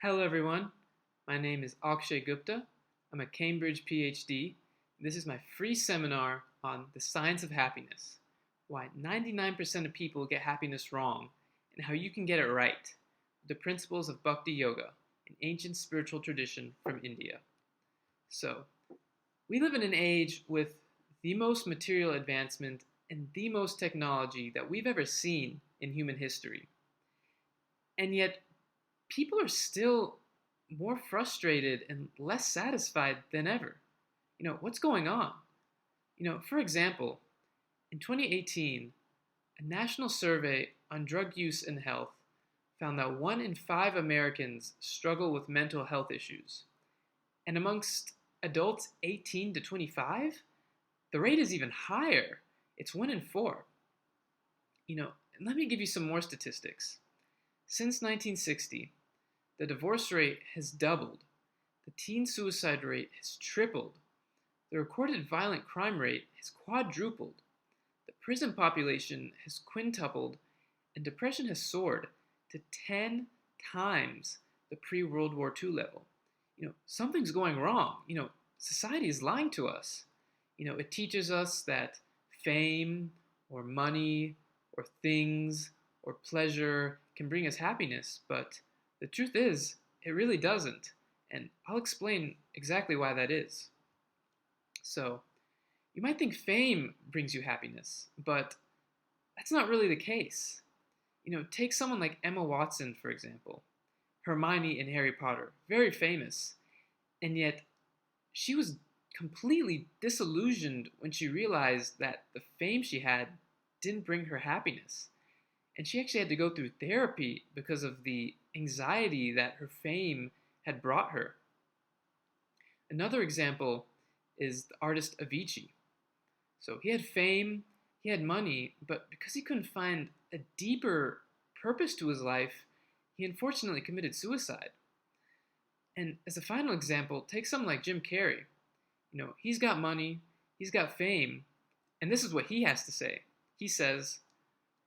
Hello, everyone. My name is Akshay Gupta. I'm a Cambridge PhD. This is my free seminar on the science of happiness, why 99% of people get happiness wrong, and how you can get it right. The principles of Bhakti Yoga, an ancient spiritual tradition from India. So, we live in an age with the most material advancement and the most technology that we've ever seen in human history. And yet, people are still more frustrated and less satisfied than ever. What's going on? For example, in 2018, a national survey on drug use and health found that 1 in 5 Americans struggle with mental health issues. And amongst adults 18 to 25, the rate is even higher. It's 1 in 4. And let me give you some more statistics. Since 1960, the divorce rate has doubled. The teen suicide rate has tripled. The recorded violent crime rate has quadrupled. The prison population has quintupled, and depression has soared to 10 times the pre-World War II level. Something's going wrong. Society is lying to us. It teaches us that fame or money or things or pleasure can bring us happiness, but the truth is, it really doesn't, and I'll explain exactly why that is. So, you might think fame brings you happiness, but that's not really the case. Take someone like Emma Watson, for example. Hermione in Harry Potter, very famous, and yet she was completely disillusioned when she realized that the fame she had didn't bring her happiness. And she actually had to go through therapy because of the anxiety that her fame had brought her. Another example is the artist Avicii. So he had fame, he had money, but because he couldn't find a deeper purpose to his life, he unfortunately committed suicide. And as a final example, take someone like Jim Carrey. He's got money, he's got fame, and this is what he has to say. He says,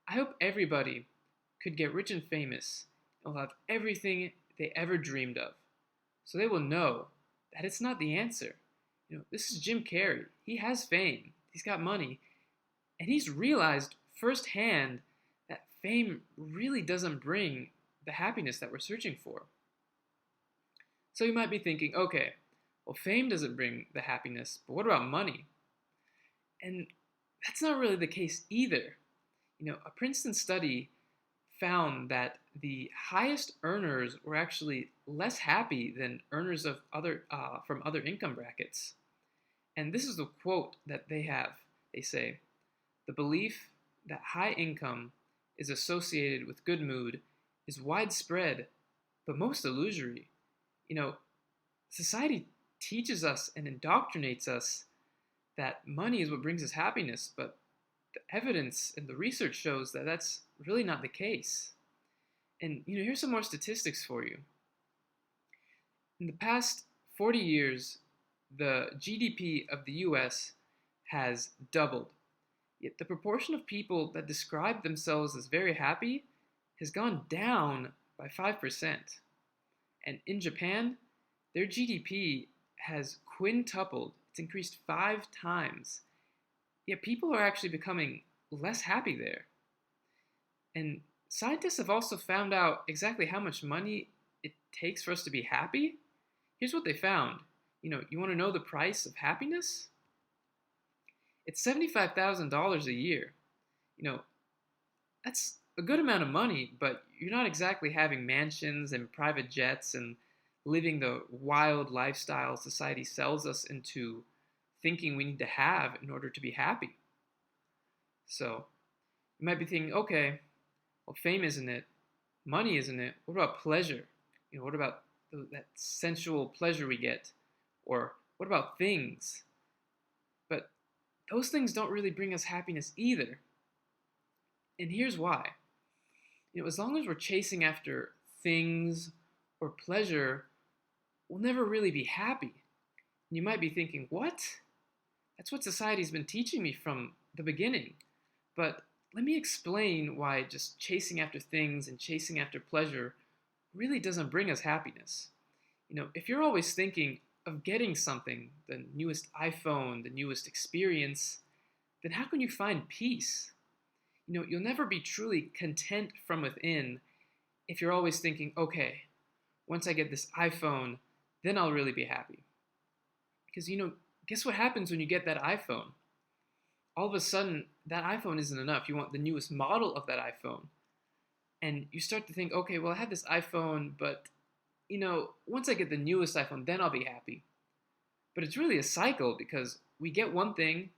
"I hope everybody could get rich and famous and will have everything they ever dreamed of. So they will know that it's not the answer." This is Jim Carrey. He has fame, he's got money, and he's realized firsthand that fame really doesn't bring the happiness that we're searching for. So you might be thinking, okay, well, fame doesn't bring the happiness, but what about money? And that's not really the case either. A Princeton study found that the highest earners were actually less happy than earners of from other income brackets. And this is the quote that they have. They say, "The belief that high income is associated with good mood is widespread, but most illusory." Society teaches us and indoctrinates us that money is what brings us happiness, but the evidence and the research shows that that's really not the case. And here's some more statistics for you. In the past 40 years, the GDP of the US has doubled. Yet the proportion of people that describe themselves as very happy has gone down by 5%. And in Japan, their GDP has quintupled. It's increased 5 times. Yet people are actually becoming less happy there. And scientists have also found out exactly how much money it takes for us to be happy. Here's what they found. You want to know the price of happiness? It's $75,000 a year. That's a good amount of money, but you're not exactly having mansions and private jets and living the wild lifestyle society sells us into thinking we need to have in order to be happy. So you might be thinking, okay, well, fame isn't it, money isn't it, what about pleasure? What about that sensual pleasure we get? Or what about things? But those things don't really bring us happiness either. And here's why. As long as we're chasing after things or pleasure, we'll never really be happy. And you might be thinking, what? That's what society's been teaching me from the beginning. But let me explain why just chasing after things and chasing after pleasure really doesn't bring us happiness. If you're always thinking of getting something, the newest iPhone, the newest experience, then how can you find peace? You'll never be truly content from within if you're always thinking, okay, once I get this iPhone, then I'll really be happy. Because, guess what happens when you get that iPhone? All of a sudden, that iPhone isn't enough. You want the newest model of that iPhone. And you start to think, okay, well, I have this iPhone, but, once I get the newest iPhone, then I'll be happy. But it's really a cycle because we get one thing,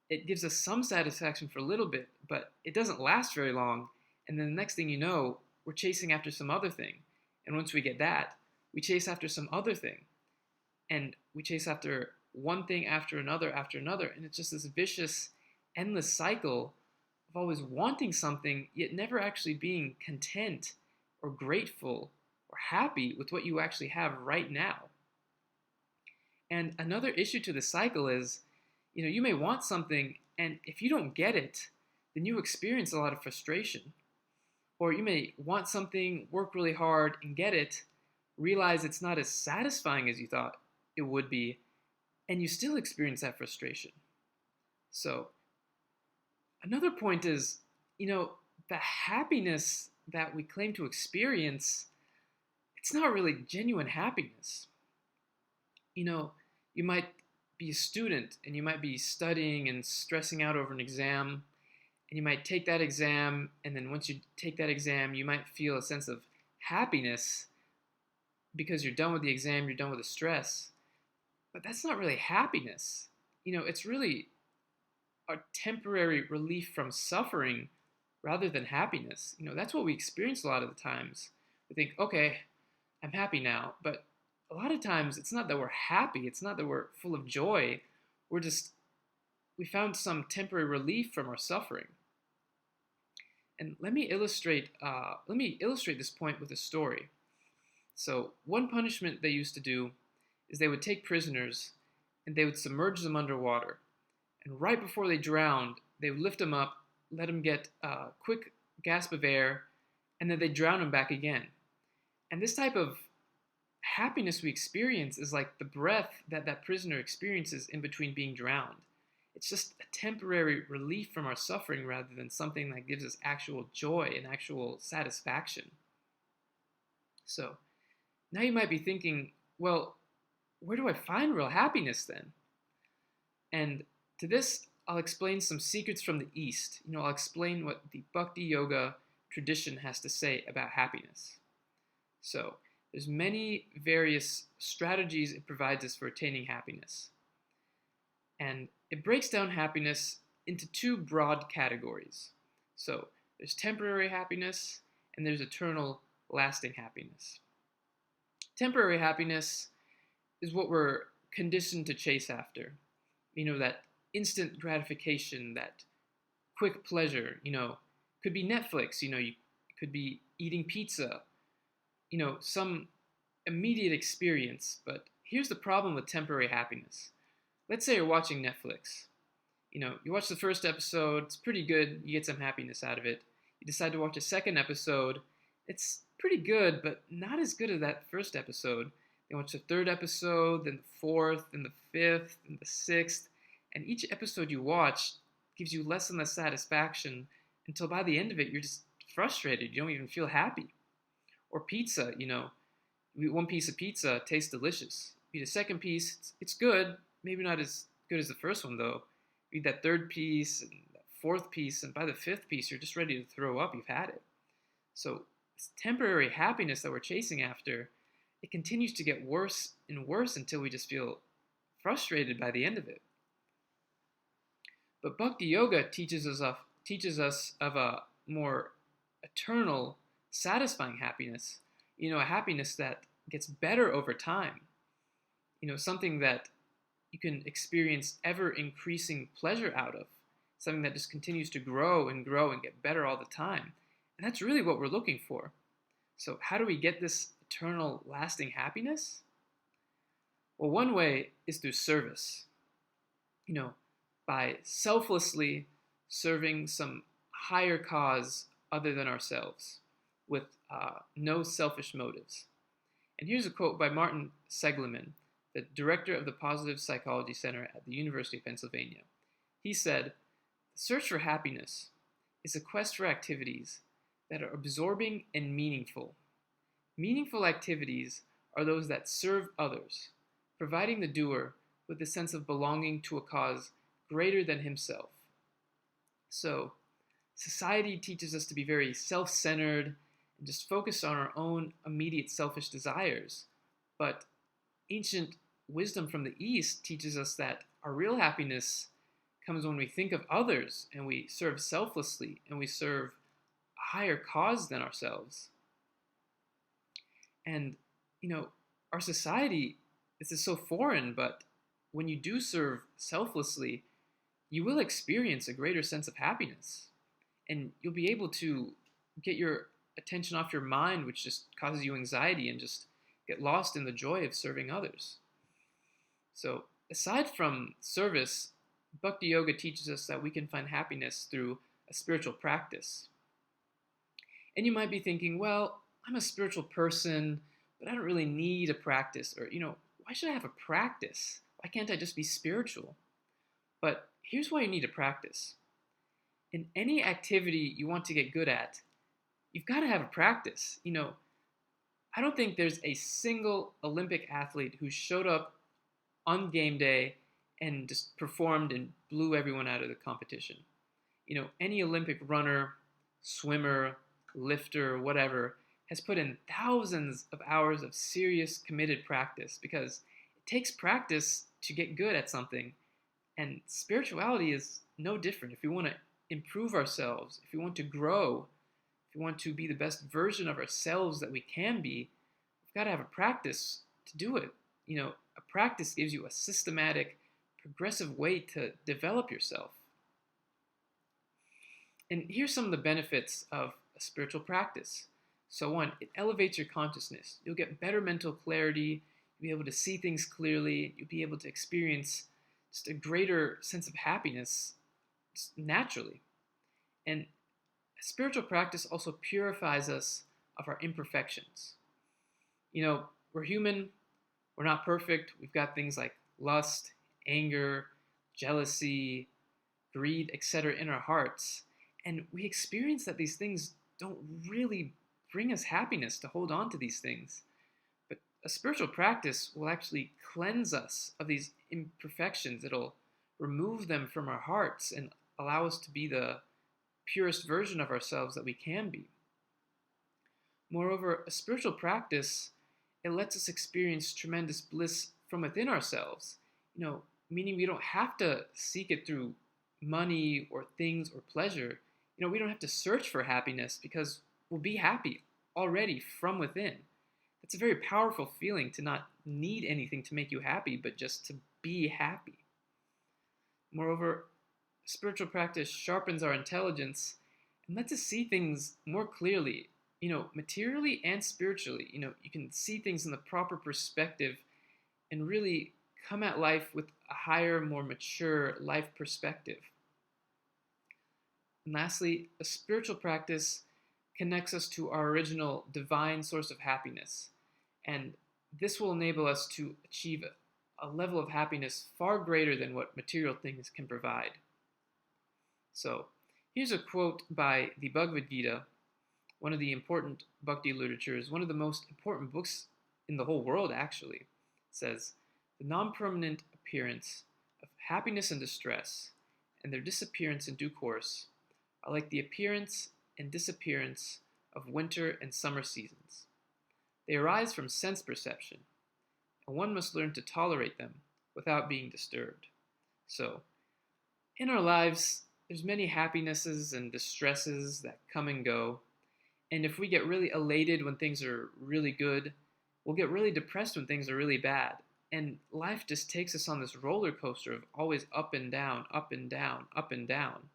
it gives us some satisfaction for a little bit, but it doesn't last very long. And then the next thing you know, we're chasing after some other thing. And once we get that, we chase after some other thing. And we chase after one thing after another. And it's just this vicious, endless cycle of always wanting something, yet never actually being content or grateful or happy with what you actually have right now. And another issue to the cycle is, you may want something, and if you don't get it, then you experience a lot of frustration. Or you may want something, work really hard, and get it, realize it's not as satisfying as you thought it would be, and you still experience that frustration. So, another point is, the happiness that we claim to experience, it's not really genuine happiness. You might be a student and you might be studying and stressing out over an exam, and you might take that exam, and then once you take that exam, you might feel a sense of happiness because you're done with the exam, you're done with the stress. But that's not really happiness. It's really a temporary relief from suffering rather than happiness. That's what we experience a lot of the times. We think, okay, I'm happy now, but a lot of times it's not that we're happy, it's not that we're full of joy, we found some temporary relief from our suffering. And let me illustrate this point with a story. So one punishment they used to do is they would take prisoners and they would submerge them underwater. And right before they drowned, they would lift them up, let them get a quick gasp of air, and then they drown them back again. And this type of happiness we experience is like the breath that prisoner experiences in between being drowned. It's just a temporary relief from our suffering rather than something that gives us actual joy and actual satisfaction. So now you might be thinking, well, where do I find real happiness then? And to this, I'll explain some secrets from the East. I'll explain what the Bhakti Yoga tradition has to say about happiness. So there's many various strategies it provides us for attaining happiness. And it breaks down happiness into two broad categories. So there's temporary happiness and there's eternal, lasting happiness. Temporary happiness is what we're conditioned to chase after. That instant gratification, that quick pleasure, could be Netflix, it could be eating pizza, some immediate experience. But here's the problem with temporary happiness. Let's say you're watching Netflix. You watch the first episode, it's pretty good, you get some happiness out of it. You decide to watch a second episode, it's pretty good, but not as good as that first episode. You watch the third episode, then the fourth, then the fifth, then the sixth, and each episode you watch gives you less and less satisfaction until by the end of it, you're just frustrated. You don't even feel happy. Or pizza, you eat one piece of pizza, tastes delicious. You eat a second piece, it's good, maybe not as good as the first one though. You eat that third piece and that fourth piece, and by the fifth piece, you're just ready to throw up, you've had it. So this temporary happiness that we're chasing after, it continues to get worse and worse until we just feel frustrated by the end of it. But Bhakti Yoga teaches us of a more eternal, satisfying happiness. A happiness that gets better over time. Something that you can experience ever increasing pleasure out of. Something that just continues to grow and get better all the time. And that's really what we're looking for. So how do we get this eternal, lasting happiness? Well, one way is through service. By selflessly serving some higher cause other than ourselves, with no selfish motives. And here's a quote by Martin Seligman, the director of the Positive Psychology Center at the University of Pennsylvania. He said, "The search for happiness is a quest for activities that are absorbing and meaningful. Meaningful activities are those that serve others, providing the doer with a sense of belonging to a cause greater than himself." So, society teaches us to be very self-centered and just focused on our own immediate selfish desires. But ancient wisdom from the East teaches us that our real happiness comes when we think of others and we serve selflessly and we serve a higher cause than ourselves. And, our society, this is so foreign, but when you do serve selflessly, you will experience a greater sense of happiness. And you'll be able to get your attention off your mind, which just causes you anxiety, and just get lost in the joy of serving others. So, aside from service, Bhakti Yoga teaches us that we can find happiness through a spiritual practice. And you might be thinking, well, I'm a spiritual person, but I don't really need a practice. Or, why should I have a practice? Why can't I just be spiritual? But here's why you need a practice. In any activity you want to get good at, you've got to have a practice. I don't think there's a single Olympic athlete who showed up on game day and just performed and blew everyone out of the competition. Any Olympic runner, swimmer, lifter, whatever, has put in thousands of hours of serious, committed practice, because it takes practice to get good at something. And spirituality is no different. If we want to improve ourselves, if we want to grow, if we want to be the best version of ourselves that we can be, we've got to have a practice to do it. A practice gives you a systematic, progressive way to develop yourself. And here's some of the benefits of a spiritual practice. So one, it elevates your consciousness. You'll get better mental clarity. You'll be able to see things clearly. You'll be able to experience just a greater sense of happiness just naturally. And spiritual practice also purifies us of our imperfections. We're human. We're not perfect. We've got things like lust, anger, jealousy, greed, etc. in our hearts. And we experience that these things don't really bring us happiness to hold on to these things. But a spiritual practice will actually cleanse us of these imperfections. It'll remove them from our hearts and allow us to be the purest version of ourselves that we can be. Moreover, a spiritual practice, it lets us experience tremendous bliss from within ourselves. Meaning we don't have to seek it through money or things or pleasure. We don't have to search for happiness, because we'll be happy already from within. It's a very powerful feeling to not need anything to make you happy, but just to be happy. Moreover, spiritual practice sharpens our intelligence and lets us see things more clearly, materially and spiritually. You can see things in the proper perspective and really come at life with a higher, more mature life perspective. And lastly, a spiritual practice connects us to our original divine source of happiness. And this will enable us to achieve a level of happiness far greater than what material things can provide. So, here's a quote by the Bhagavad Gita, one of the important bhakti literatures, one of the most important books in the whole world, actually. It says, "The non-permanent appearance of happiness and distress, and their disappearance in due course, are like the appearance and disappearance of winter and summer seasons. They arise from sense perception, and one must learn to tolerate them without being disturbed." So, in our lives, there's many happinesses and distresses that come and go. And if we get really elated when things are really good, we'll get really depressed when things are really bad. And life just takes us on this roller coaster of always up and down, up and down, up and down.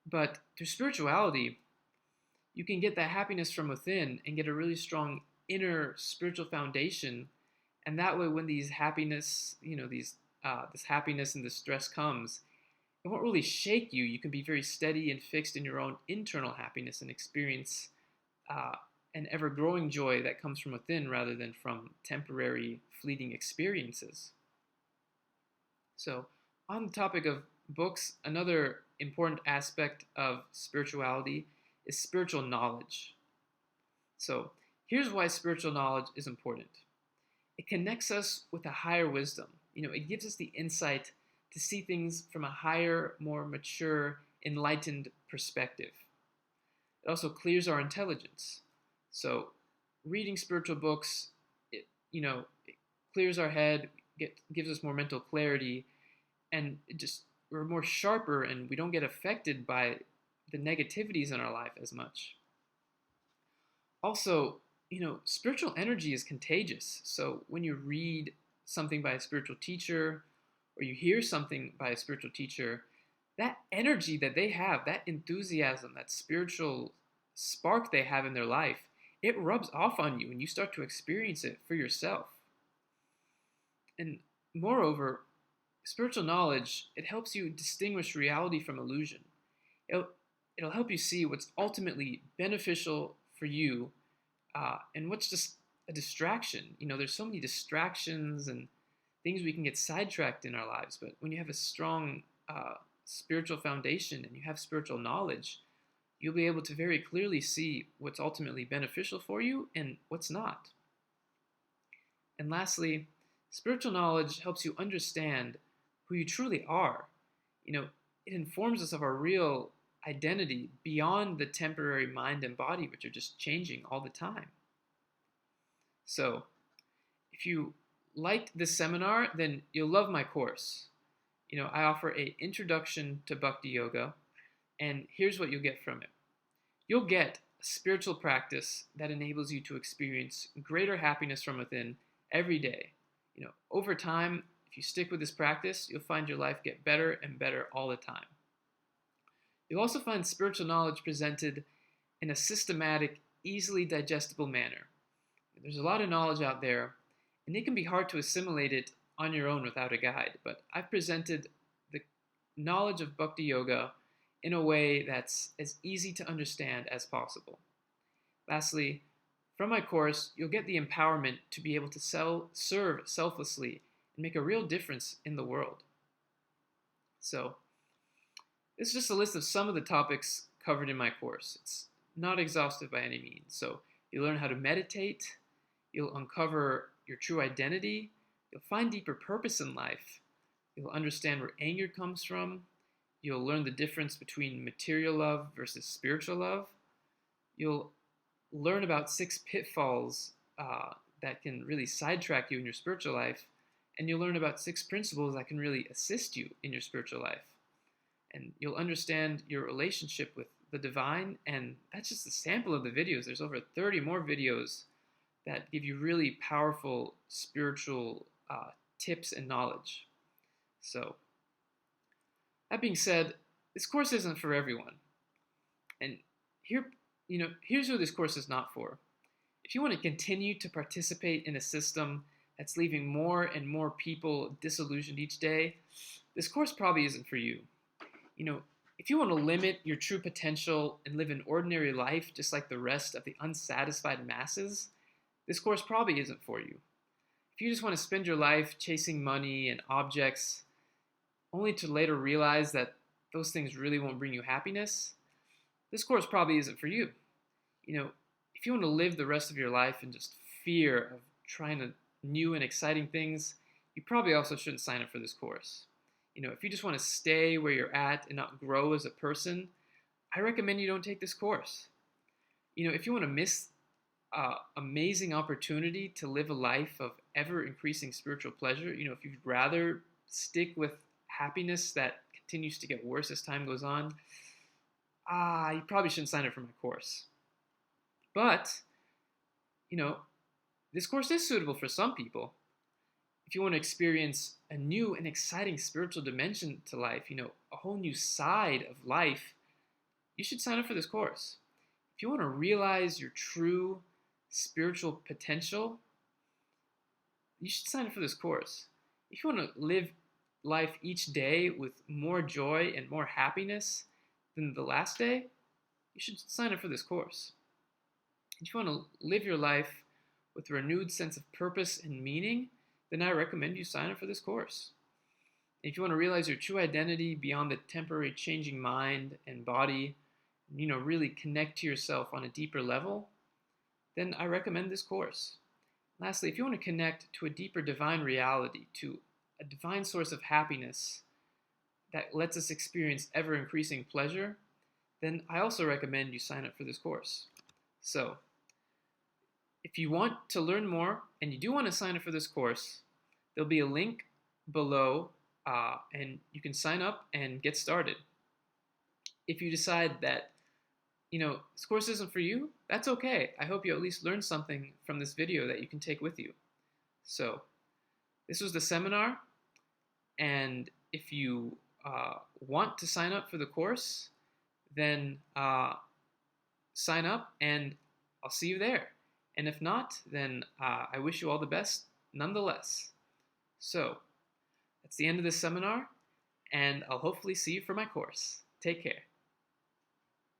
But through spirituality, you can get that happiness from within and get a really strong inner spiritual foundation. And that way, when these happiness, this happiness and distress comes, it won't really shake you. You can be very steady and fixed in your own internal happiness and experience uh, an ever-growing joy that comes from within rather than from temporary, fleeting experiences. So, on the topic of books, another important aspect of spirituality is spiritual knowledge. So, here's why spiritual knowledge is important. It connects us with a higher wisdom. It gives us the insight to see things from a higher, more mature, enlightened perspective. It also clears our intelligence. So, reading spiritual books, it clears our head, gives us more mental clarity, and we're more sharper, and we don't get affected by the negativities in our life as much. Also, spiritual energy is contagious. So when you read something by a spiritual teacher or you hear something by a spiritual teacher, that energy that they have, that enthusiasm, that spiritual spark they have in their life, it rubs off on you and you start to experience it for yourself. And moreover, spiritual knowledge, it helps you distinguish reality from illusion. It'll help you see what's ultimately beneficial for you and what's just a distraction. There's so many distractions and things we can get sidetracked in our lives. But when you have a strong spiritual foundation and you have spiritual knowledge, you'll be able to very clearly see what's ultimately beneficial for you and what's not. And lastly, spiritual knowledge helps you understand who you truly are. It informs us of our real identity beyond the temporary mind and body, which are just changing all the time. So, if you liked this seminar, then you'll love my course. I offer an introduction to Bhakti Yoga, and here's what you'll get from it. You'll get a spiritual practice that enables you to experience greater happiness from within every day. Over time, if you stick with this practice, you'll find your life get better and better all the time. You'll also find spiritual knowledge presented in a systematic, easily digestible manner. There's a lot of knowledge out there, and it can be hard to assimilate it on your own without a guide, but I've presented the knowledge of Bhakti Yoga in a way that's as easy to understand as possible. Lastly, from my course, you'll get the empowerment to be able to serve selflessly and make a real difference in the world. So, this is just a list of some of the topics covered in my course. It's not exhaustive by any means. So, you'll learn how to meditate, you'll uncover your true identity, you'll find deeper purpose in life, you'll understand where anger comes from, you'll learn the difference between material love versus spiritual love, you'll learn about 6 pitfalls that can really sidetrack you in your spiritual life, and you'll learn about 6 principles that can really assist you in your spiritual life. And you'll understand your relationship with the divine, and that's just a sample of the videos. There's over 30 more videos that give you really powerful spiritual tips and knowledge. So, that being said, this course isn't for everyone. And here's who this course is not for. If you want to continue to participate in a system that's leaving more and more people disillusioned each day, this course probably isn't for you. If you want to limit your true potential and live an ordinary life just like the rest of the unsatisfied masses, this course probably isn't for you. If you just want to spend your life chasing money and objects, only to later realize that those things really won't bring you happiness, this course probably isn't for you. If you want to live the rest of your life in just fear of trying new and exciting things, you probably also shouldn't sign up for this course. If you just want to stay where you're at and not grow as a person, I recommend you don't take this course. If you want to miss amazing opportunity to live a life of ever-increasing spiritual pleasure, if you'd rather stick with happiness that continues to get worse as time goes on, you probably shouldn't sign up for my course. But, this course is suitable for some people. If you want to experience a new and exciting spiritual dimension to life, a whole new side of life, you should sign up for this course. If you want to realize your true spiritual potential, you should sign up for this course. If you want to live life each day with more joy and more happiness than the last day, you should sign up for this course. If you want to live your life with a renewed sense of purpose and meaning, then I recommend you sign up for this course. If you want to realize your true identity beyond the temporary changing mind and body, and, really connect to yourself on a deeper level, then I recommend this course. Lastly, if you want to connect to a deeper divine reality, to a divine source of happiness that lets us experience ever increasing pleasure, then I also recommend you sign up for this course. So, if you want to learn more and you do want to sign up for this course, there'll be a link below and you can sign up and get started. If you decide that this course isn't for you, that's okay. I hope you at least learned something from this video that you can take with you. So, this was the seminar, and if you want to sign up for the course, then sign up and I'll see you there. And if not, then I wish you all the best nonetheless. So, that's the end of this seminar, and I'll hopefully see you for my course. Take care.